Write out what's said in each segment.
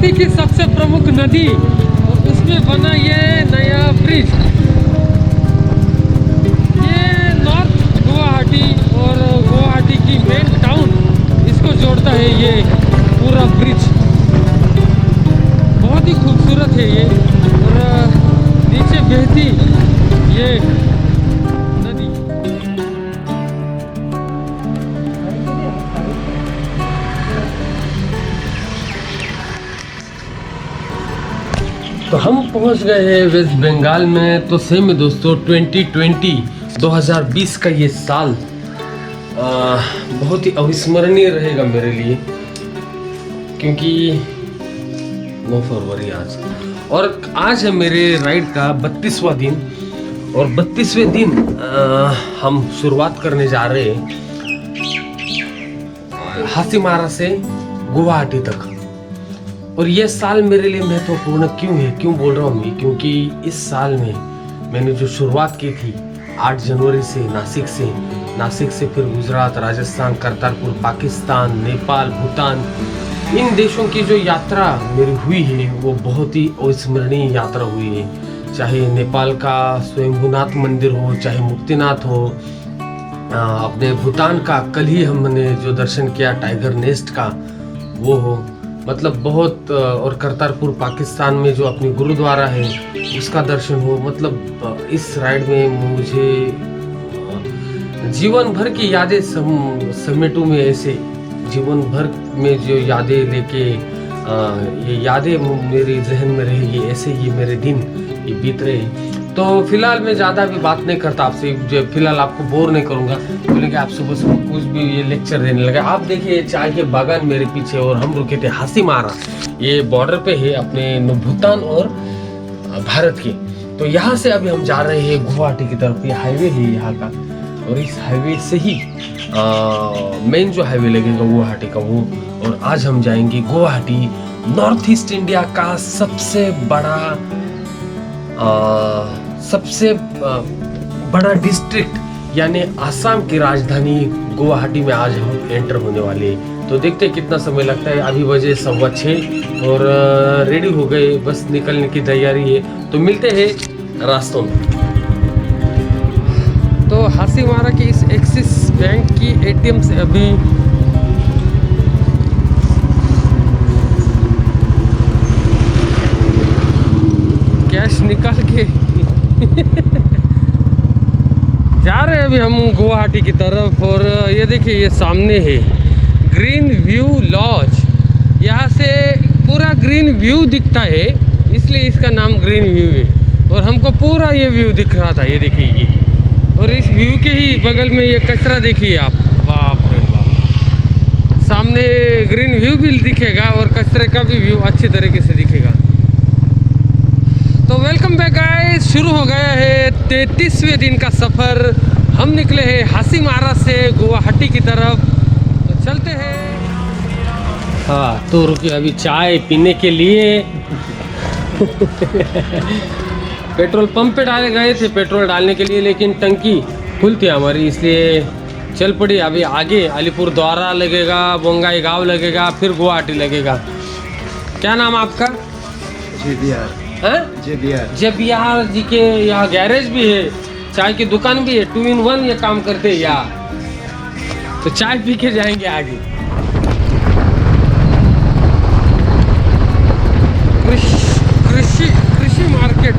गुवाहाटी की सबसे प्रमुख नदी और उसमें बना ये नया ब्रिज। ये नॉर्थ गुवाहाटी और गुवाहाटी की मेन टाउन इसको जोड़ता है ये पूरा ब्रिज। बहुत ही खूबसूरत है ये। और नीचे बहती ये नदी। तो हम पहुंच गए हैं वेस्ट बंगाल में। तो सही में दोस्तों 2020 का ये साल बहुत ही अविस्मरणीय रहेगा मेरे लिए, क्योंकि 9 फरवरी आज, और आज है मेरे राइड का 32वां दिन। और 32वें दिन हम शुरुआत करने जा रहे हैं हासीमारा से गुवाहाटी तक। और ये साल मेरे लिए महत्वपूर्ण क्यों है, क्यों बोल रहा हूँ मैं, क्योंकि इस साल में मैंने जो शुरुआत की थी 8 जनवरी से नासिक से फिर गुजरात, राजस्थान, करतारपुर, पाकिस्तान, नेपाल, भूटान, इन देशों की जो यात्रा मेरी हुई है वो बहुत ही अविस्मरणीय यात्रा हुई है। चाहे नेपाल का स्वयंभूनाथ मंदिर हो, चाहे मुक्तिनाथ हो, अपने भूटान का कल ही हमने जो दर्शन किया टाइगर नेस्ट का वो हो, मतलब बहुत, और करतारपुर पाकिस्तान में जो अपनी गुरुद्वारा है उसका दर्शन हो। मतलब इस राइड में मुझे जीवन भर की यादें समेटू में, ऐसे जीवन भर में जो यादें लेके ये यादें मेरे जहन में रहेगी, ऐसे ही मेरे दिन ये बीत रहे। तो फिलहाल मैं ज़्यादा भी बात नहीं करता आपसे, जो फिलहाल आपको बोर नहीं करूँगा, बोलेंगे आप सुबह सुबह कुछ भी ये लेक्चर देने लगे। आप देखिए चाय के बागान मेरे पीछे, और हम रुके थे हासीमारा, ये बॉर्डर पे है अपने भूटान और भारत के। तो यहाँ से अभी हम जा रहे हैं गुवाहाटी की तरफ। ये हाईवे है यहाँ का, और इस हाईवे से ही मेन जो हाईवे लगेगा गुवाहाटी का वो। और आज हम जाएंगे गुवाहाटी, नॉर्थ ईस्ट इंडिया का सबसे बड़ा डिस्ट्रिक्ट, यानी आसाम की राजधानी गुवाहाटी में आज हम एंटर होने वाले हैं। तो देखते हैं कितना समय लगता है। अभी बजे 6:15 और रेडी हो गए, बस निकलने की तैयारी है। तो मिलते हैं रास्तों में। तो हासीमारा की इस एक्सिस बैंक की एटीएम से अभी कैश निकाल के जा रहे हैं अभी हम गुवाहाटी की तरफ। और ये देखिए ये सामने है ग्रीन व्यू लॉज। यहाँ से पूरा ग्रीन व्यू दिखता है, इसलिए इसका नाम ग्रीन व्यू है। और हमको पूरा ये व्यू दिख रहा था, ये देखिए ये। और इस व्यू के ही बगल में ये कचरा देखिए आप, बाप रे बाप। सामने ग्रीन व्यू भी दिखेगा और कचरे का भी व्यू अच्छी तरीके से दिखेगा। तो वेलकम बैक गाइस, शुरू हो गया है 33वें दिन का सफ़र। हम निकले हैं हासीमारा से गुवाहाटी की तरफ, तो चलते हैं। हाँ तो रुकिए, अभी चाय पीने के लिए पेट्रोल पंप पे डाले गए थे पेट्रोल डालने के लिए, लेकिन टंकी फुल थी हमारी, इसलिए चल पड़ी। अभी आगे अलीपुर द्वारा लगेगा, बोंगाई गांव लगेगा, फिर गुवाहाटी लगेगा। क्या नाम आपका? JBR जी के यहाँ गैरेज भी है, चाय की दुकान भी है, 2 in 1 ये काम करते हैं यहाँ। तो चाय पी के जाएंगे आगे। कृषि मार्केट।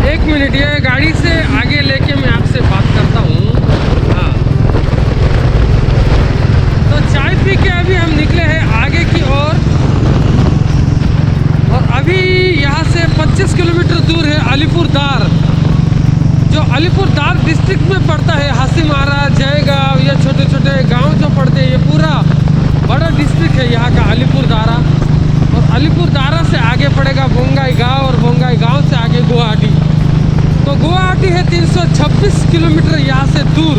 एक मिनट, ये गाड़ी से आगे लेके मैं आपसे बात करता हूँ। हाँ तो चाय पी के अभी हम निकले हैं आगे की ओर। और अभी यहाँ से 25 किलोमीटर दूर है अलीपुरदार, जो अलीपुरदार डिस्ट्रिक्ट में पड़ता है। हासीमारा, जयगांव, ये छोटे छोटे गांव जो पड़ते हैं, ये पूरा बड़ा डिस्ट्रिक्ट है यहाँ का अलीपुरदारा। और अलीपुरदारा से आगे पड़ेगा बोंगाई गांव, और बोंगाई गांव से आगे गुवाहाटी। तो गुवाहाटी है 326 किलोमीटर यहाँ से दूर।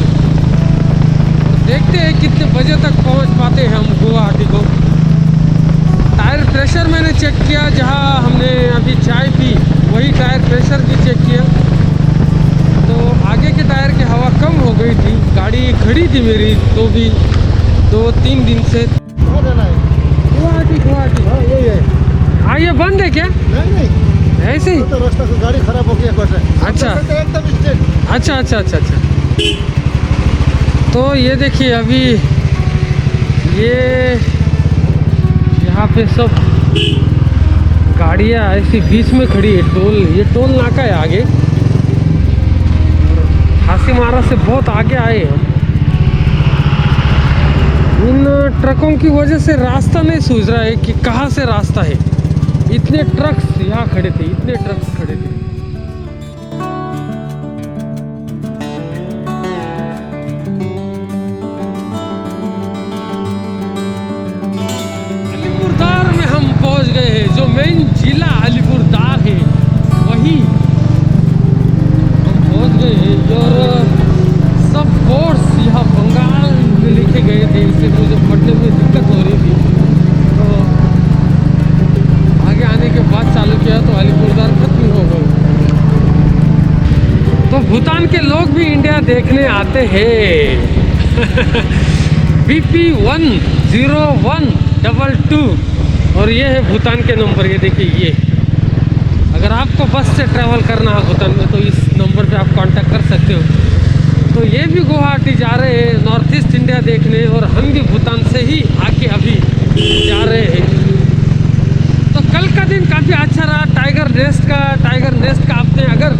तो देखते हैं कितने बजे तक पहुँच पाते हैं हम गुवाहाटी को। टायर प्रेशर मैंने चेक किया, जहाँ हमने अभी चाय पी वही टायर प्रेशर भी चेक किया। तो आगे के टायर की हवा कम हो गई थी, गाड़ी थी मेरी, तो भी 2-3 दिन से। कहाँ जाना है? गुवाहाटी। हाँ यही है। हाँ, ये बंद है क्या? नहीं ऐसे ही? तो रास्ता से गाड़ी खराब हो गया बस। अच्छा। एकदम स्ट्रेट। अच्छा। तो ये देखिए अभी ये यहाँ पे सब गाड़ियाँ ऐसी बीच में खड़ी है। ये टोल नाका है आगे। हासीमारा से बहुत आगे आए हम। इन ट्रकों की वजह से रास्ता नहीं सूझ रहा है कि कहाँ से रास्ता है। इतने ट्रक्स यहाँ खड़े थे, अलीपुरदार में हम पहुँच गए हैं। जो मेन जिला अलीपुरदार है वही हम पहुँच गए हैं। और सब बोर्ड्स यहाँ बंगाल में लिखे गए थे, इससे मुझे पढ़ने में दिक्कत हो रही थी। तो आगे आने के बाद चालू किया तो अलीपुरदार खत्म हो गए। तो भूटान के लोग भी इंडिया देखने आते हैं। BP10122 और ये है भूटान के नंबर। ये देखिए, ये अगर आपको बस से ट्रैवल करना है भूटान में तो इस नंबर पे आप कांटेक्ट कर सकते हो। तो ये भी गुवाहाटी जा रहे हैं नॉर्थ ईस्ट इंडिया देखने, और हम भी भूटान से ही आके अभी जा रहे हैं। तो कल का दिन काफ़ी अच्छा रहा। टाइगर नेस्ट का आपने अगर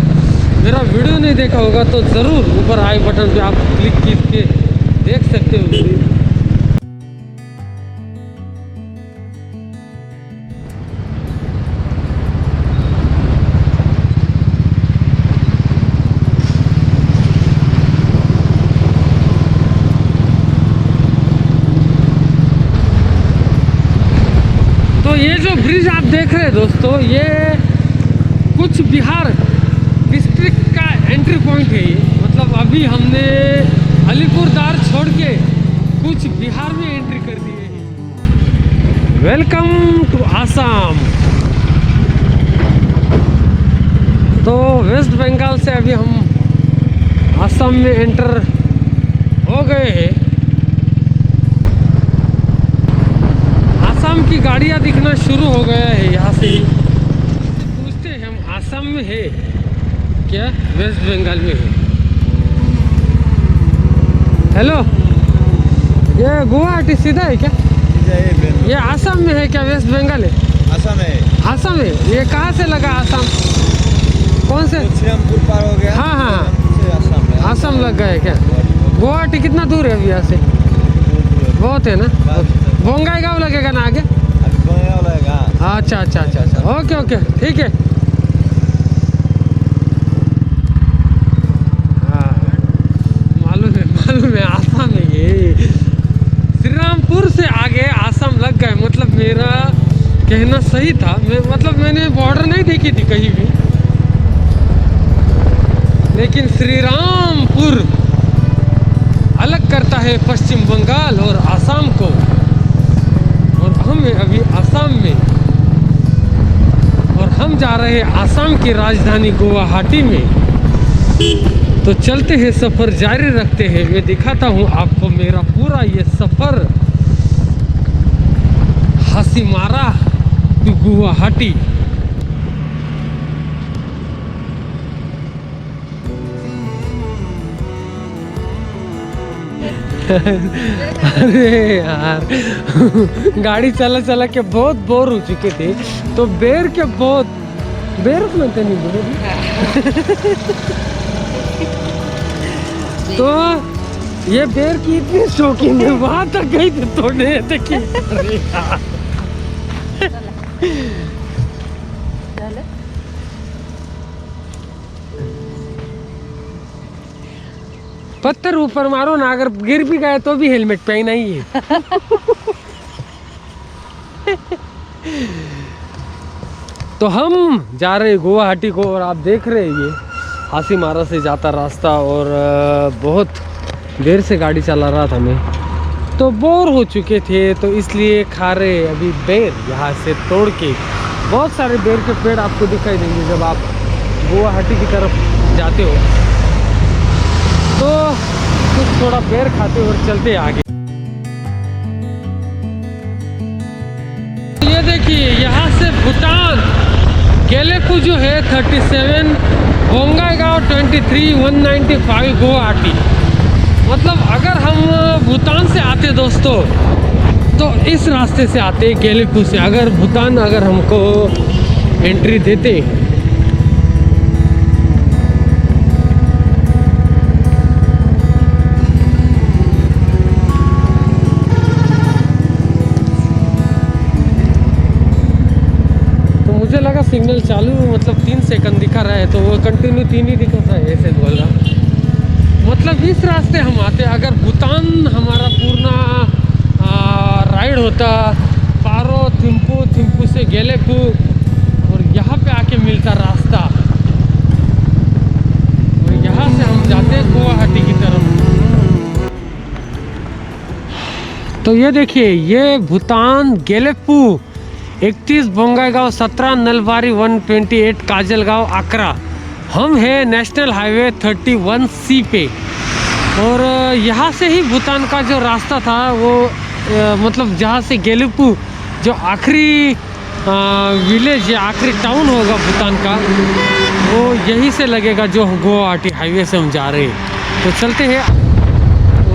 मेरा वीडियो नहीं देखा होगा तो ज़रूर ऊपर आई बटन पे आप क्लिक करके देख सकते हो वीडियो। तो ये जो ब्रिज आप देख रहे हैं दोस्तों, ये कुछ बिहार डिस्ट्रिक्ट का एंट्री पॉइंट है। ये मतलब अभी हमने अलीपुरदार छोड़ के कुछ बिहार में एंट्री कर दी है। Welcome to Assam. तो वेस्ट बंगाल से अभी हम आसाम में एंटर हो गए हैं। आसाम की गाड़ियाँ दिखना शुरू हो गया है यहाँ से ही। पूछते हैं हम आसाम में है क्या वेस्ट बंगाल में है? हेलो, ये गुवाहाटी सीधा है क्या? ये आसाम में है क्या वेस्ट बंगाल है? आसाम है। ये कहाँ से लगा आसाम? कौन से? श्रीरामपुर पार हो गया। हाँ, आसाम लग गया है क्या? गुवाहाटी कितना दूर है अभी यहाँ से? बहुत है ना। बोंगाईगांव लगेगा ना आगे? अच्छा। ओके ठीक है। हाँ, मालूम है आसाम है ये। श्रीरामपुर से आगे आसाम लग गए। मतलब मेरा कहना सही था। मैंने बॉर्डर नहीं देखी थी कहीं भी, लेकिन श्रीरामपुर अलग करता है पश्चिम बंगाल और आसाम को। और हम हैं अभी आसाम में, और हम जा रहे हैं आसाम की राजधानी गुवाहाटी में। तो चलते हैं, सफ़र जारी रखते हैं। मैं दिखाता हूँ आपको मेरा पूरा ये सफ़र हासीमारा टू गुवाहाटी। अरे यार, गाड़ी चला के बहुत बोर हो चुके थे। तो बेर सुनते नहीं बोले। तो ये बेर की इतनी शौकीन है, वहां तक गई थी तोड़ने। देखिए पत्थर ऊपर मारो ना, अगर गिर भी गए तो भी हेलमेट पहना ही है। तो हम जा रहे हैं गुवाहाटी को, और आप देख रहे हैं ये हासीमारा से जाता रास्ता। और बहुत देर से गाड़ी चला रहा था मैं, तो बोर हो चुके थे, तो इसलिए खा रहे अभी बेर यहाँ से तोड़ के। बहुत सारे बेर के पेड़ आपको दिखाई देंगे जब आप गुवाहाटी की तरफ जाते हो। तो कुछ थोड़ा पैर खाते और चलते आगे। ये देखिए यहाँ से भूटान गेलेफू जो है 37, बोंगाईगांव 23, 195 गुवाहाटी। मतलब अगर हम भूटान से आते दोस्तों तो इस रास्ते से आते गेलेफू से, अगर भूटान अगर हमको एंट्री देते। मुझे लगा सिग्नल चालू, मतलब 3 सेकंड दिखा रहा है तो वो कंटिन्यू 3 ही दिखा था, ऐसे बोल रहा। मतलब इस रास्ते हम आते, अगर भूटान हमारा पूर्ण राइड होता पारो थिम्पू, थिम्पू से गेलेफू और यहाँ पे आके मिलता रास्ता और यहाँ से हम जाते गुवाहाटी की तरफ। तो ये देखिए ये भूटान गेलेफू 31 बोंगाईगांव 17 नलबारी 128 काजलगांव आकरा। हम हैं नेशनल हाईवे 31C पे और यहाँ से ही भूटान का जो रास्ता था वो मतलब जहाँ से गेलेफू जो आखिरी विलेज या आखिरी टाउन होगा भूटान का वो यहीं से लगेगा जो गुवाहाटी हाईवे से हम जा रहे हैं। तो चलते हैं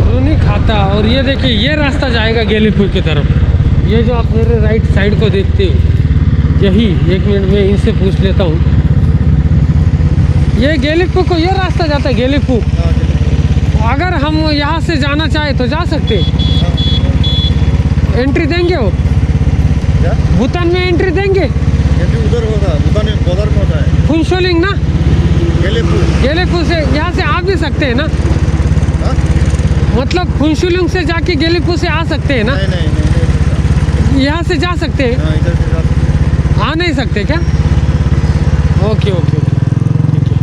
रूनी खाता और ये देखिए ये रास्ता जाएगा गेलेफू की तरफ। ये जो आप मेरे राइट साइड को देखते हो यही, 1 मिनट में इनसे पूछ लेता हूँ। ये गेलेफू को ये रास्ता जाता है गेलेफू। अगर हम यहाँ से जाना चाहे तो जा सकते, एंट्री देंगे वो क्या? भूटान में एंट्री देंगे। एंट्री उधर होगा, भूटान में बॉर्डर में होता है। फुनशोलिंग ना गेलेफू। गेलेफू से यहाँ से आ भी सकते हैं ना? हाँ? मतलब फुनशोलिंग से जाके गेलेफू से आ सकते हैं ना? नहीं। यहाँ से जा सकते हैं, हाँ, इधर से जा सकते हैं। आ नहीं सकते क्या? ओके ओके ओके ठीक है।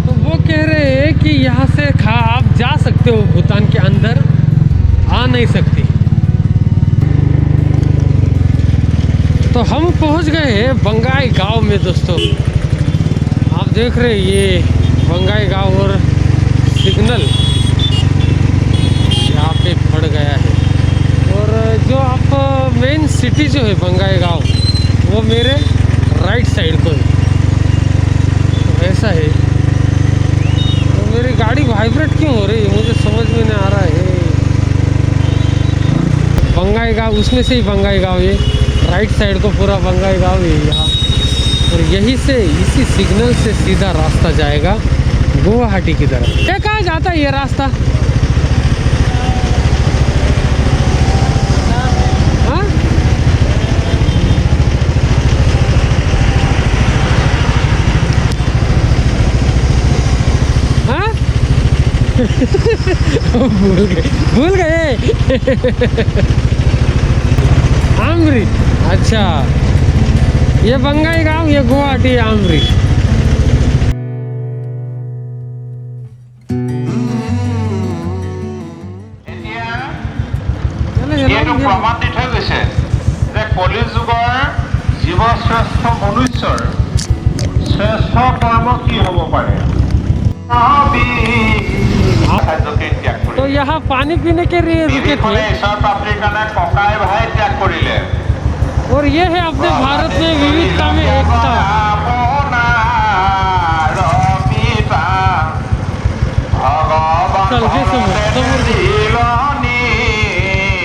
तो वो कह रहे हैं कि यहाँ से आप जा सकते हो भूटान के अंदर, आ नहीं सकते। तो हम पहुँच गए हैं बोंगाईगांव में दोस्तों। आप देख रहे हैं ये बोंगाईगांव और सिग्नल यहाँ पे पड़ गया है और जो आप मेन सिटी जो है बोंगाईगांव वो मेरे राइट साइड को है। तो ऐसा है। तो मेरी गाड़ी वाइब्रेट क्यों हो रही है मुझे समझ में नहीं आ रहा है। बोंगाईगांव उसमें से ही बोंगाईगांव है, राइट साइड को पूरा बोंगाईगांव है यहाँ और यहीं से इसी सिग्नल से सीधा रास्ता जाएगा गुवाहाटी की तरफ। ये कहाँ जाता है ये रास्ता? हाँ? हाँ? भूल गए आमरी। अच्छा ये बोंगाईगांव, ये गुवाहाटी, आमरी। এইটো প্ৰমাণ দি থৈ গৈছে যে কলি যুগৰ জীৱশ্ৰেষ্ঠ মনুষ্যৰ শ্ৰেষ্ঠ কৰ্ম কি হ'ব পাৰে। तो यहाँ पानी पीने के लिए रुके थे ঈশ্বৰ প্ৰাপ্তিৰ কাৰণে ককাই ভাই ত্যাগ কৰিলে। और ये है अपने भारत में विविधता में एकता।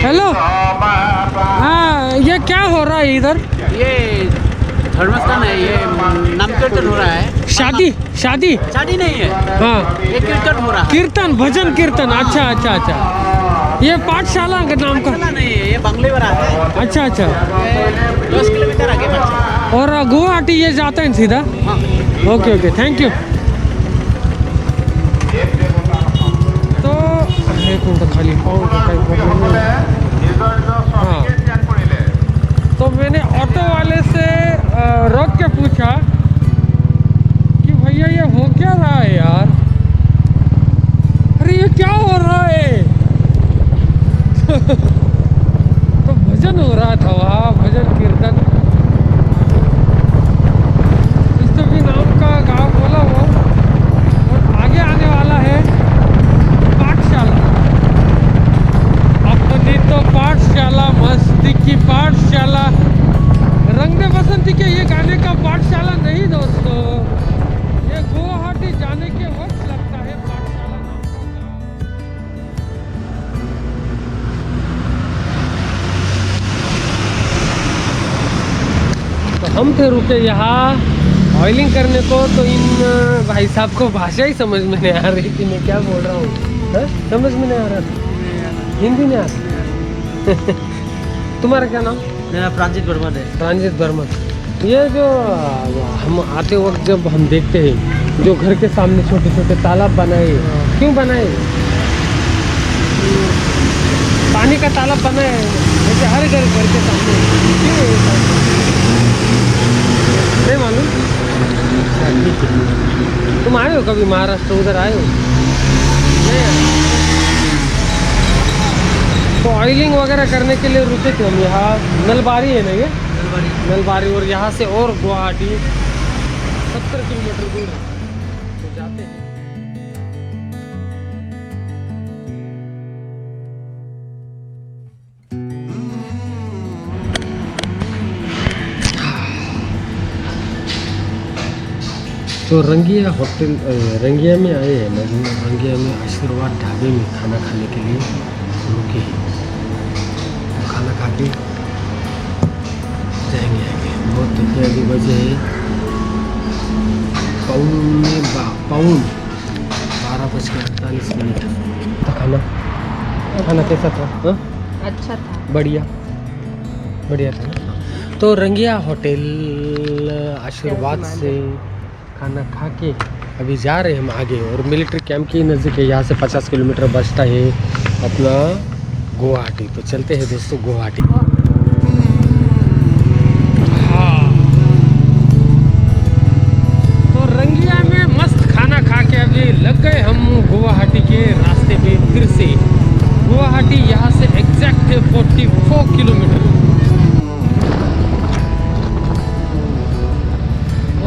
हेलो हाँ ये क्या हो रहा है इधर? ये धर्मस्थान है, ये नाम कीर्तन हो रहा है। शादी शादी शादी नहीं है, हाँ ये कीर्तन हो रहा है। कीर्तन भजन कीर्तन। अच्छा अच्छा अच्छा ये पाठशाला के नाम का पाठशाला नहीं है, ये बंगलेवाड़ा है। अच्छा अच्छा 10 किलोमीटर आगे पाठशाला। और गुवाहाटी ये जाता है सीधा? हाँ। Okay okay thank you. तो एक मिनट खाली पाँव का टाइप प्रॉब्लम है। हाँ तो मैंने ऑटो वाले से रोक के पूछा कि भैया ये हो क्या रहा है यार? अरे ये क्या हो रहा है? तो भजन हो रहा था वहाँ, भजन कीर्तन। इस तो भी है पाठशाला। अपनी तो पाठशाला मस्ती की पाठशाला, रंग दे बसंती के ये गाने का पाठशाला नहीं दोस्तों, ये गुवाहाटी जाने के वक्त लगता है पाठशाला नाम का गाँव। तो हम थे रुके यहाँ ऑयलिंग करने को, तो इन भाई साहब को भाषा ही समझ में नहीं आ रही थी, मैं क्या बोल रहा हूँ, समझ में नहीं आ रहा था, हिंदी नहीं आ रही। तुम्हारा क्या नाम? मेरा प्रांजित वर्मा है। प्रांजित वर्मा। ये जो हम आते वक्त जब हम देखते हैं जो घर के सामने छोटे छोटे तालाब बनाए, क्यों बनाए? पानी का तालाब बनाए जैसे हर घर के सामने, क्यों है ये सब? नहीं मालूम। ठीक है, तुम आए हो कभी महाराष्ट्र, उधर आए हो? नहीं आए। तो ऑयलिंग वगैरह करने के लिए रुके थे हम यहाँ, नलबारी है ना ये, नलबारी, और यहाँ से और गुवाहाटी 70 किलोमीटर दूर है, तो जाते हैं। तो रंगिया होटल, रंगिया में आए हैं, रंगिया में आशीर्वाद ढाबे में खाना खाने के लिए रुके हैं। तो खाना खा के जाएंगे आगे। बहुत तकिया अभी बजे है 12:48। तो खाना कैसा था? हाँ? अच्छा था, बढ़िया था ना? तो रंगिया होटल आशीर्वाद से खाना खा के अभी जा रहे हैं हम आगे, और मिलिट्री कैंप के नज़दीक है, यहाँ से 50 किलोमीटर बचता है अपना गुवाहाटी। तो चलते हैं दोस्तों गुवाहाटी। हाँ, तो रंगिया में मस्त खाना खा के अभी लग गए हम गुवाहाटी के रास्ते पे फिर से। गुवाहाटी यहाँ से एग्जैक्ट है 44 किलोमीटर,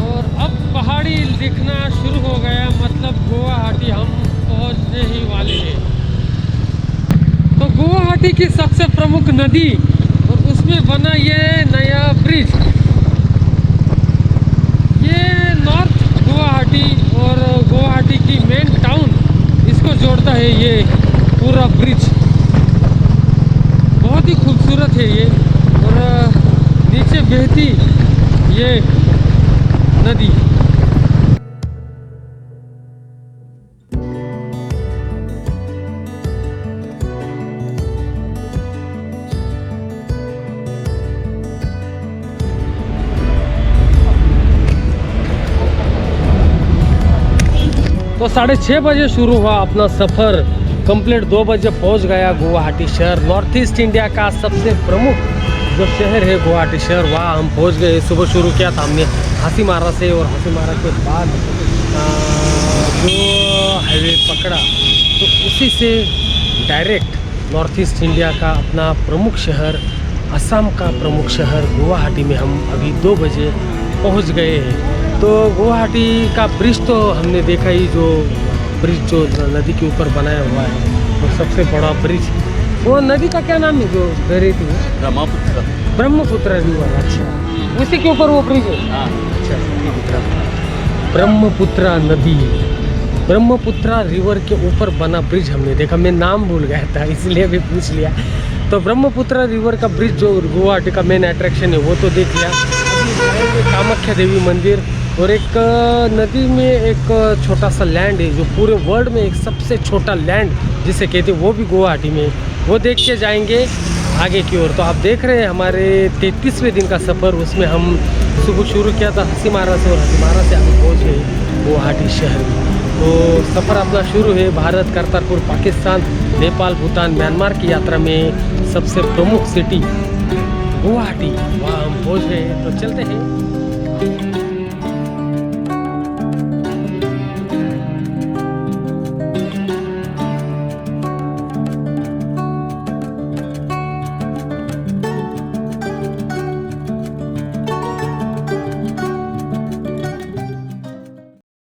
और अब पहाड़ी दिखना शुरू हो गया, मतलब गुवाहाटी हम पहुँचने ही वाले हैं। तो गुवाहाटी की सबसे प्रमुख नदी और उसमें बना ये नया ब्रिज, ये नॉर्थ गुवाहाटी और गुवाहाटी की मेन टाउन, इसको जोड़ता है ये पूरा ब्रिज। बहुत ही खूबसूरत है ये, और नीचे बहती ये नदी। तो 6:30 बजे शुरू हुआ अपना सफ़र, कंप्लीट 2 बजे पहुंच गया गुवाहाटी शहर। नॉर्थ ईस्ट इंडिया का सबसे प्रमुख जो शहर है गुवाहाटी शहर, वहाँ हम पहुंच गए। सुबह शुरू किया था हमने हासीमारा से, और हासीमारा के बाद जो हाईवे पकड़ा तो उसी से डायरेक्ट नॉर्थ ईस्ट इंडिया का अपना प्रमुख शहर, असम का प्रमुख शहर गुवाहाटी में हम अभी 2 बजे पहुंच गए हैं। तो गुवाहाटी का ब्रिज तो हमने देखा ही, जो ब्रिज जो नदी के ऊपर बनाया हुआ है, वो सबसे बड़ा ब्रिज। वो नदी का क्या नाम है जो बह रही थी? ब्रह्मपुत्र रिवर। अच्छा, उसी के ऊपर वो ब्रिज है? अच्छा, ब्रह्मपुत्र नदी, ब्रह्मपुत्र रिवर के ऊपर बना ब्रिज हमने देखा। मैं नाम भूल गया था इसलिए अभी पूछ लिया। तो ब्रह्मपुत्र रिवर का ब्रिज जो गुवाहाटी का मेन अट्रैक्शन है वो तो देख लिया। अभी कामाख्या देवी मंदिर, और एक नदी में एक छोटा सा लैंड है जो पूरे वर्ल्ड में एक सबसे छोटा लैंड जिसे कहते हैं, वो भी गुवाहाटी में, वो देख के जाएंगे आगे की ओर। तो आप देख रहे हैं हमारे 33वें दिन का सफ़र, उसमें हम सुबह शुरू किया था हासीमारा से, और हासीमारा से हम पहुँच गए गुवाहाटी शहर में। तो सफ़र अपना शुरू है भारत, करतारपुर, पाकिस्तान, नेपाल, भूटान, म्यांमार की यात्रा में सबसे प्रमुख सिटी गुवाहाटी, वहाँ हम पहुँच गए। तो चलते हैं।